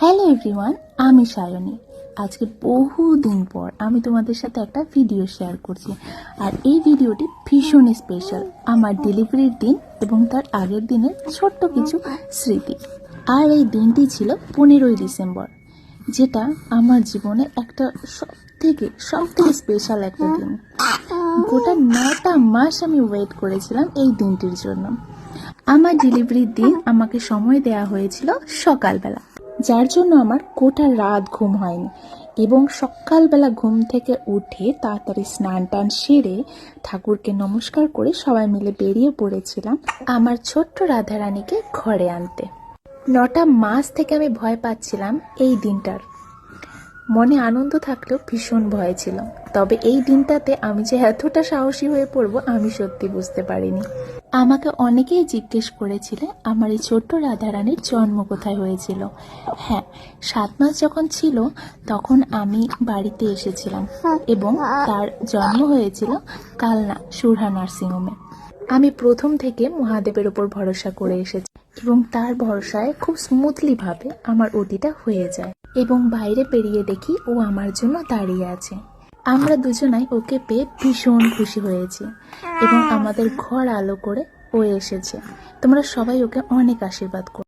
Hello everyone, আমি সায়নী। আজকে বহুদিন পর আমি তোমাদের সাথে একটা ভিডিও শেয়ার করছি। আর এই ভিডিওটি ভীষণ স্পেশাল, আমার ডেলিভারির দিন এবং তার আগের দিনের ছোট্ট কিছু স্মৃতি। আর এই দিনটি ছিল 15ই ডিসেম্বর, যেটা আমার জীবনে একটা সব থেকে স্পেশাল একটা দিন। গোটা 9টা মাস আমি ওয়েট করেছিলাম এই দিনটির জন্য। আমার ডেলিভারির দিন আমাকে সময় দেয়া হয়েছিল সকালবেলা, যার জন্য আমার গোটা রাত ঘুম হয়নি। এবং সকালবেলা ঘুম থেকে উঠে তাড়াতাড়ি স্নান টান সেরে ঠাকুরকে নমস্কার করে সবাই মিলে বেরিয়ে পড়েছিলাম আমার ছোট্ট রাধারানীকে ঘরে আনতে। 9টা মাস থেকে আমি ভয় পাচ্ছিলাম এই দিনটার। মনে আনন্দ থাকলেও ভীষণ ভয় ছিল। তবে এই দিনটাতে আমি যে এতটা সাহসী হয়ে পড়বো আমি সত্যি বুঝতে পারিনি। আমাকে অনেকেই জিজ্ঞেস করেছিলে আমার এই ছোট্ট রাধারানীর জন্ম কোথায় হয়েছিল। হ্যাঁ, 7 মাস যখন ছিল তখন আমি বাড়িতে এসেছিলাম এবং তার জন্ম হয়েছিল কালনা সুরহা নার্সিংহোমে। আমি প্রথম থেকে মহাদেবের ওপর ভরসা করে এসেছি এবং তার ভরসায় খুব স্মুথলি ভাবে আমার ওটিটা হয়ে যায় এবং বাইরে বেরিয়ে দেখি ও আমার জন্য দাঁড়িয়ে আছে। আমরা দুজনাই ওকে পেয়ে ভীষণ খুশি হয়েছি এবং আমাদের ঘর আলো করে ও এসেছে। তোমরা সবাই ওকে অনেক আশীর্বাদ করো।